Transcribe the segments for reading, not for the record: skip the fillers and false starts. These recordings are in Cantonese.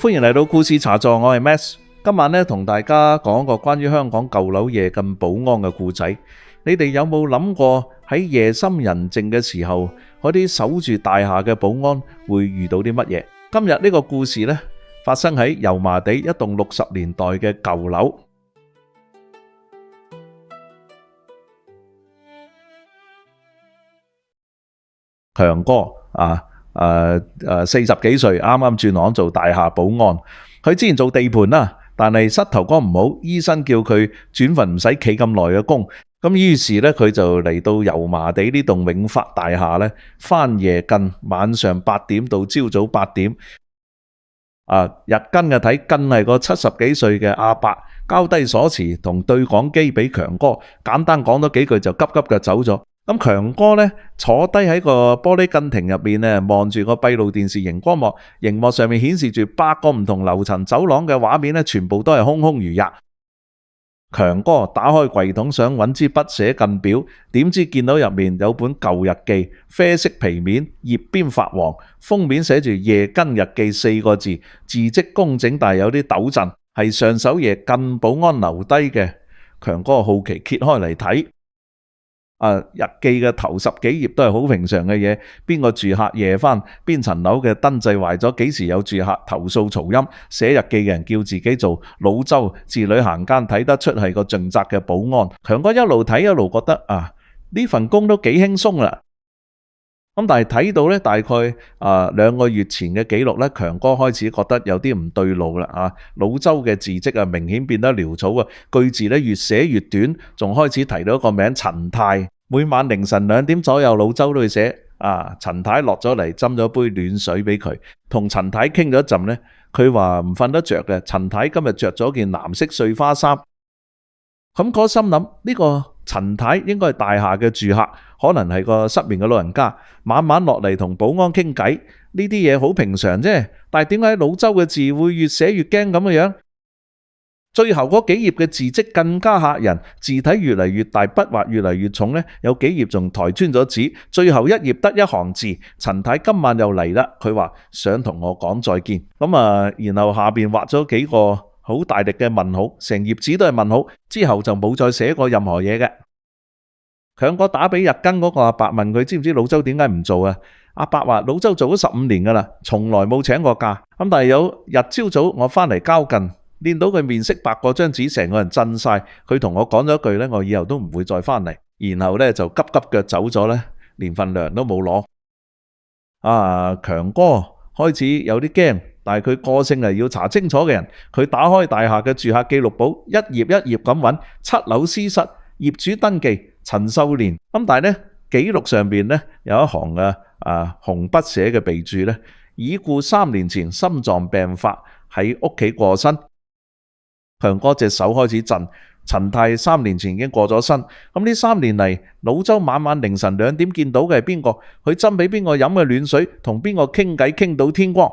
歡迎嚟到故事茶座，我係 Max。今晚咧同大家講個關於香港舊樓夜間保安嘅故仔。你哋有冇諗過喺夜深人靜嘅時候，嗰啲守住大廈嘅保安會遇到啲乜嘢？今日呢個故事咧發生喺油麻地一棟60年代嘅舊樓。強哥40幾歲，啱啱轉行做大廈保安。佢之前做地盤啦，但係膝頭哥唔好，醫生叫佢轉份唔使企咁耐嘅工。咁於是咧，佢就嚟到油麻地呢棟永發大廈咧，返夜更，晚上8點到朝早8點。日更嘅睇，更係個70幾歲嘅阿伯，交低鎖匙同對講機俾強哥，簡單講咗幾句就急急嘅走咗。咁強哥咧坐低喺個玻璃更亭入面咧，望住個閉路電視熒光幕，熒幕上面顯示住8個唔同樓層走廊嘅畫面咧，全部都係空空如也。強哥打開櫃桶想揾支筆寫更表，點知見到入面有本舊日記，啡色皮面，頁邊發黃，封面寫住夜更日記4個字，字跡工整但係有啲抖震，係上手夜更保安留低嘅。強哥好奇揭開嚟睇。日記嘅頭10幾頁都係好平常嘅嘢，邊個住客夜返，邊層樓嘅燈掣壞咗，幾時有住客投訴嘈音，寫日記嘅人叫自己做老周，字裏行間睇得出係個盡責嘅保安。強哥一路睇一路覺得呢份工都幾輕鬆啦。咁但係睇到咧大概2個月前嘅記錄咧，強哥開始覺得有啲唔對路啦。老周嘅字跡明顯變得潦草啊，句字咧越寫越短，仲開始提到一個名陳太。每晚凌晨2點左右，老周都會寫陳太落咗嚟斟咗杯暖水俾佢。同陳太傾咗一陣咧，佢話唔瞓得着嘅。陳太今日着咗件藍色碎花衫。咁嗰心諗呢個陳太應該係大廈嘅住客，可能係個失眠嘅老人家，晚晚落嚟同保安傾偈，呢啲嘢好平常啫。但係點解老周嘅字會越寫越驚咁嘅樣？最後嗰幾頁嘅字跡更加嚇人，字體越嚟越大，筆畫越嚟越重咧，有幾頁仲抬穿咗紙。最後一頁得一行字：陳太今晚又嚟啦，佢話想同我講再見。然後下邊畫咗幾個好大力嘅問號，成頁紙都係問號，之後就冇再寫過任何嘢嘅。強哥打俾日更嗰個阿伯問佢知唔知老周點解唔做啊？阿伯話老周做咗15年噶啦，從來冇請過假。但係有日朝早我返嚟交更，見到佢面色白過張紙，成個人震晒。佢同我講咗一句咧，我以後都唔會再返嚟。然後咧就急急腳走咗咧，連份糧都冇攞。強哥開始有啲驚，但係佢個性係要查清楚嘅人。佢打開大廈嘅住客記錄簿，一頁一頁咁揾7樓 C 室業主登記陳秀蓮。但係咧記錄上邊咧有一行紅筆寫嘅備註咧，已故3年前心臟病發喺屋企過身。強哥隻手開始震。陳太3年前已經過咗身。咁呢3年嚟，老周晚晚凌晨2點見到嘅係邊個？佢斟俾邊個飲嘅暖水，同邊個傾偈傾到天光。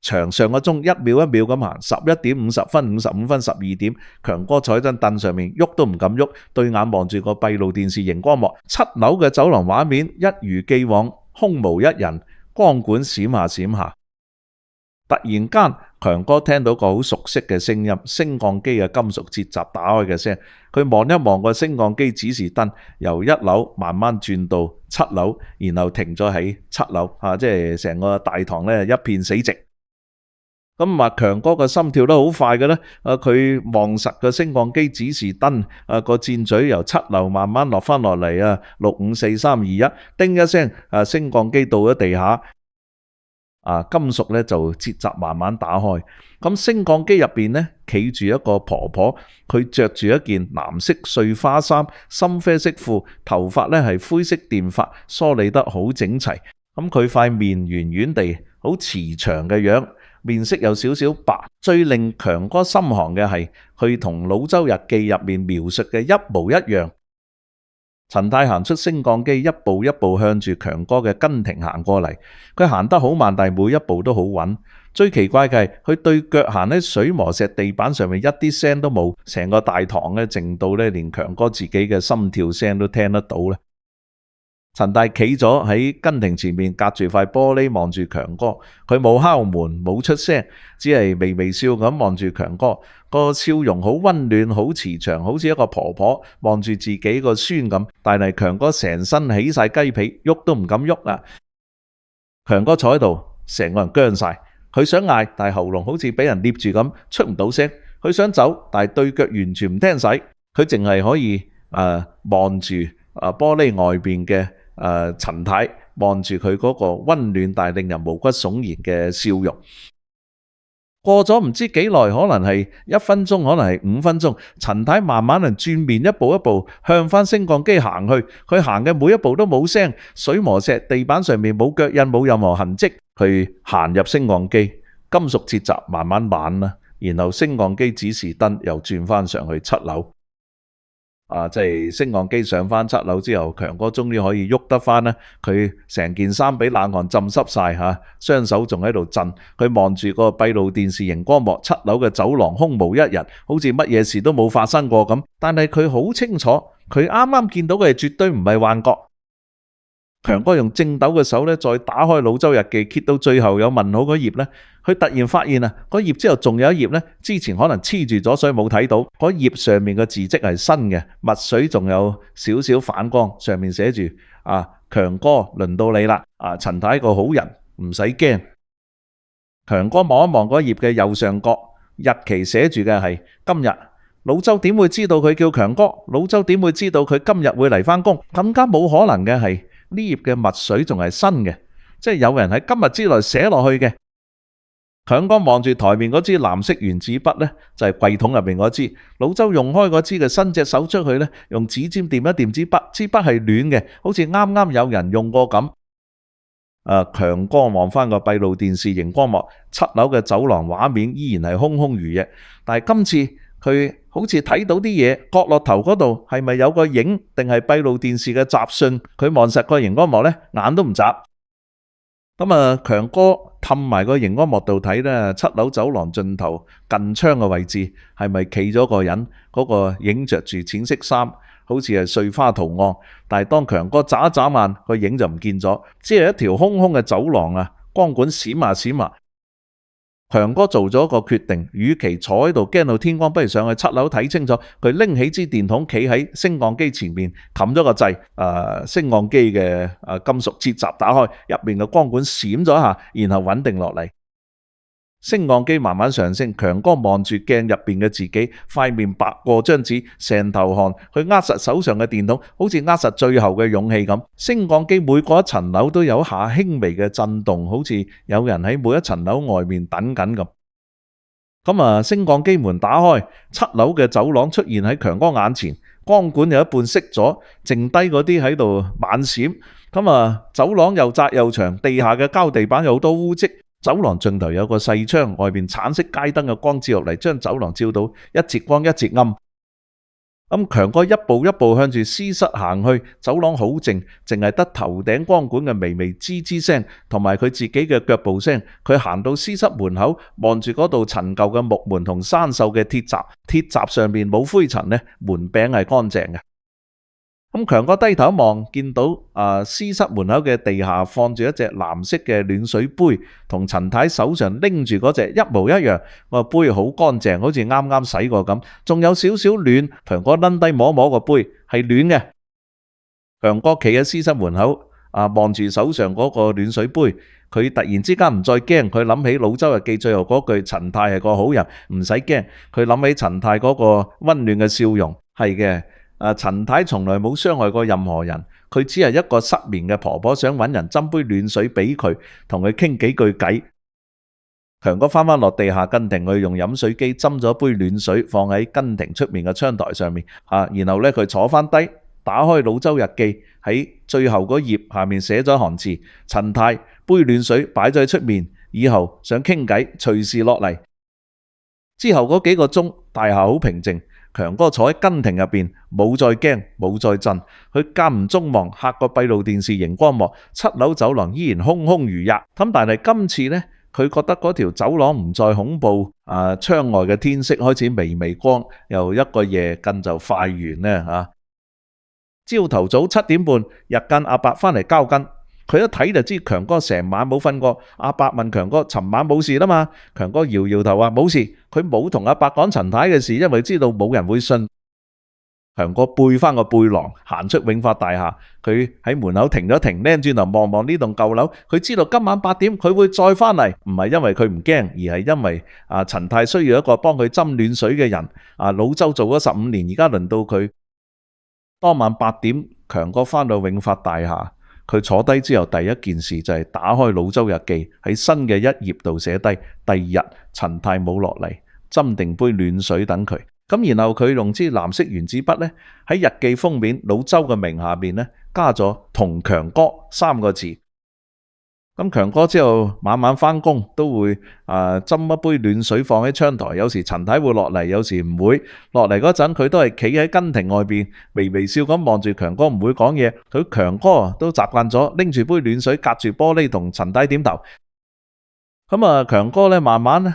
牆上個鐘一秒一秒咁行，11點50分、55分、12點。強哥坐喺張凳上面，喐都唔敢喐，對眼望住個閉路電視熒光幕。7樓嘅走廊畫面一如既往空無一人，光管閃下閃下。突然間，強哥聽到個好熟悉嘅聲音，升降機嘅金屬鐵閘打開嘅聲。佢望一望個升降機指示燈，由1樓慢慢轉到7樓，然後停咗喺7樓，即係成個大堂咧一片死寂。強哥個心跳得好快嘅咧，佢望實個升降機指示燈，個箭嘴由7樓慢慢落翻落嚟，6、5、4、3、2、1，叮一聲，升降機到咗地下。金屬咧就鐵閘慢慢打開。咁升降機入邊咧企住一個婆婆，佢着住一件藍色碎花衫、深啡色褲，頭髮咧係灰色電髮，梳理得好整齊。咁佢塊面圓圓地，好慈祥嘅樣，面色有少少白。最令強哥心寒嘅係，佢同老周日記入面描述嘅一模一樣。陳太行出升降機，一步一步向住強哥嘅更亭行過嚟。佢行得好慢，但係每一步都好穩。最奇怪嘅係，佢對腳行喺水磨石地板上面，一啲聲都冇。成個大堂咧靜到咧，連強哥自己嘅心跳聲都聽得到咧。陳太企咗喺根亭前面，隔住塊玻璃望住強哥。佢冇敲門，冇出聲，只係微微笑咁望住強哥。個笑容好溫暖，好慈祥，好似一個婆婆望住自己個孫咁。但係強哥成身起晒雞皮，喐都唔敢喐啊！強哥坐喺度，成個人僵晒。佢想嗌，但係喉嚨好似俾人捏住咁，出唔到聲。佢想走，但係對腳完全唔聽使。佢淨係可以望住玻璃外邊嘅陳太，望住佢嗰個溫暖但係令人毛骨悚然嘅笑容。過咗唔知幾耐，可能係1分鐘，可能係5分鐘，陳太慢慢轉面，一步一步向翻升降機行去。佢行嘅每一步都冇聲，水磨石，地板上面冇腳印，冇任何痕跡。佢行入升降機，金屬鐵閘慢慢慢啦，然後升降機指示燈又轉翻上去7樓。即係升降機上翻7樓之後，強哥終於可以喐得翻啦。佢成件衫俾冷汗浸濕晒吓，雙手仲喺度震。佢望住個閉路電視熒光幕，7樓嘅走廊空無一人，好似乜嘢事都冇發生過咁。但係佢好清楚，佢啱啱見到嘅絕對唔係幻覺。強哥用正抖嘅手咧，再打開老周日記，揭到最後有問號嗰頁咧，佢突然發現啊，嗰頁之後仲有一頁咧，之前可能黐住咗，所以冇睇到。嗰頁上面嘅字跡係新嘅，墨水仲有少少反光，上面寫住強哥輪到你啦，陳太個好人，唔使驚。強哥望一望嗰頁嘅右上角，日期寫住嘅係今日。老周點會知道佢叫強哥？老周點會知道佢今日會嚟返工？更加冇可能嘅係，呢頁嘅墨水仲係新嘅，即係有人喺今日之內寫落去嘅。強哥望住台面嗰支藍色原子筆呢，就係櫃桶入邊嗰支。老周用開嗰支嘅伸隻手出去呢，用指尖掂一掂支筆，支筆係暖嘅，好似啱啱有人用過咁。強哥望翻個閉路電視熒光幕，7樓嘅走廊畫面依然係空空如也，但係今次佢好似睇到啲嘢，角落頭嗰度係咪有個影，定係閉路電視嘅雜訊？佢望實個熒光幕呢，眼都唔眨。咁強哥氹埋個熒光幕度睇呢，7樓走廊盡頭近窗嘅位置係咪企咗個人？嗰個影着住淺色衫，好似係碎花圖案。但係當強哥眨一眨眼，個影就唔見咗，只係一條空空嘅走廊啊，光管閃下閃下。強哥做咗個決定，與其坐喺度驚到天光，不如上去7樓睇清楚。佢拎起支電筒，企喺升降機前面，冚咗個掣，升降機嘅金屬鐵閘打開，入面嘅光管閃咗一下，然後穩定落嚟。升降機慢慢上升，強哥望住鏡入邊嘅自己，塊面白過張紙，成頭汗。佢握實手上嘅電筒，好似握實最後嘅勇氣咁。升降機每過一層樓都有一下輕微嘅震動，好似有人喺每一層樓外面等緊咁。咁升降機門打開，7樓嘅走廊出現喺強哥眼前，光管有一半熄咗，剩低嗰啲喺度猛閃。走廊又窄又長，地下嘅膠地板有好多污漬。走廊盡頭有個細窗，外邊橙色街燈嘅光照落嚟，將走廊照到一截光一截暗。強哥一步一步向住私室行去，走廊好靜，淨係得頭頂光管嘅微微吱吱聲，同埋佢自己嘅腳步聲。佢行到私室門口，望住嗰度陳舊嘅木門同生鏽嘅鐵閘，鐵閘上面冇灰塵呢，門柄係乾淨嘅。強哥低頭一望，見到私室門口嘅地下放住一隻藍色嘅暖水杯，同陳太手上拎住嗰隻一模一樣。個杯好乾淨，好似啱啱洗過咁，仲有少少暖。強哥掕低摸摸個杯，係暖嘅。強哥企喺私室門口，望住手上嗰個暖水杯，佢突然之間唔再驚。佢諗起老周日記最後嗰句：陳太係個好人，唔使驚。佢諗起陳太嗰個溫暖嘅笑容，係嘅。陳太從來冇傷害過任何人，佢只係一個失眠嘅婆婆，想搵人斟杯暖水俾佢，同佢傾幾句偈。強哥翻落地下跟亭，佢用飲水機斟咗杯暖水，放喺跟亭出面嘅窗台上面。然後佢坐翻低，打開老周日記，喺最後嗰頁下面寫咗一行字：陳太，杯暖水擺咗喺出面，以後想傾偈隨時落嚟。之後嗰幾個鐘，大廈好平靜。強哥坐喺跟亭入邊，冇再驚，冇再震。佢間唔中望嚇個閉路電視熒光幕，7樓走廊依然空空如也。但係今次呢，佢覺得嗰條走廊唔再恐怖。窗外嘅天色開始微微光，又一個夜更就快完呢。朝頭早7點半，日間阿伯返嚟交更，佢一睇就知強哥成晚冇瞓過。阿伯問強哥：尋晚冇事啦嘛？強哥搖搖頭話冇事，佢冇同阿伯講陳太嘅事，因為知道冇人會信。強哥背翻個背囊，行出永發大廈，佢喺門口停咗停，擰轉頭望望呢棟舊樓，佢知道今晚8點佢會再返嚟，唔係因為佢唔驚，而係因為陳太需要一個幫佢斟暖水嘅人。老周做咗15年，而家輪到佢。當晚8點，強哥返到永發大廈，佢坐低之後第一件事就係打開老周日記，喺新嘅一頁度寫低第二日陳太冇落嚟，斟定杯暖水等佢。咁然後佢用支藍色原子筆咧，喺日記封面老周嘅名下面咧加咗同強哥3個字。咁強哥之後晚晚返工都會斟一杯暖水放喺窗台，有時陳太會落嚟，有時唔會落嚟。嗰陣佢都係企喺根亭外邊微微笑咁望住強哥，唔會講嘢。佢強哥都習慣咗拎住杯暖水隔住玻璃同陳太點頭。咁強哥咧慢慢咧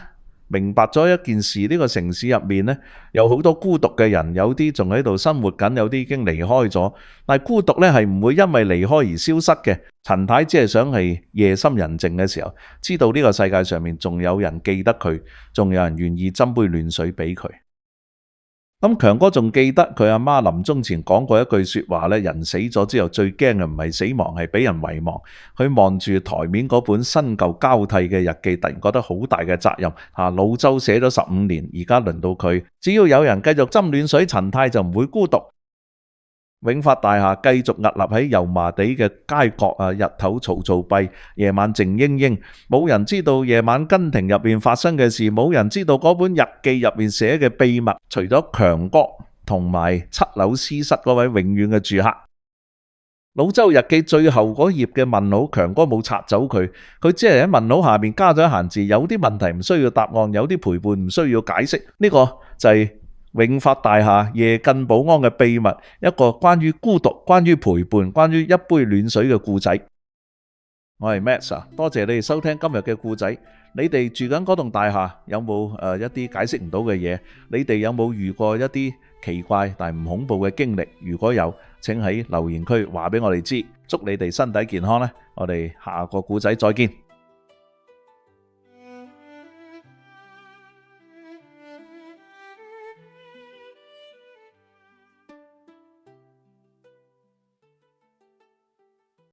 明白咗一件事，呢個城市入面咧有好多孤獨嘅人，有啲仲喺度生活緊，有啲已經離開咗。但係孤獨咧係唔會因為離開而消失嘅。陳太只係想係夜深人靜嘅時候，知道呢個世界上面仲有人記得佢，仲有人願意斟杯暖水俾佢。咁強哥仲記得佢阿媽臨終前講過一句說話咧，人死咗之後最驚嘅唔係死亡，係俾人遺忘。佢望住台面嗰本新舊交替嘅日記，突然覺得好大嘅責任。老周寫咗15年，而家輪到佢，只要有人繼續斟暖水，陳太就唔會孤獨。永發大廈繼續屹立喺油麻地嘅街角，日頭嘈嘈閉，夜晚靜英英，冇人知道夜晚根亭入面發生嘅事，冇人知道嗰本日記入面寫嘅秘密，除咗強哥同埋7樓私室嗰位永遠嘅住客。老周日記最後嗰頁嘅問號，強哥冇拆走佢，佢只係喺問號下面加咗一行字：有啲問題唔需要答案，有啲陪伴唔需要解釋。呢個就係永發大廈夜間保安嘅秘密，一個關於孤獨、關於陪伴、關於一杯暖水嘅故仔。我係 Max，多謝你哋收聽今日嘅故仔。你哋住緊嗰棟大廈有冇一啲解釋唔到嘅嘢？你哋有冇遇過一啲奇怪但唔恐怖嘅經歷？如果有，請喺留言區話俾我哋知。祝你哋身體健康咧！我哋下個故仔再見。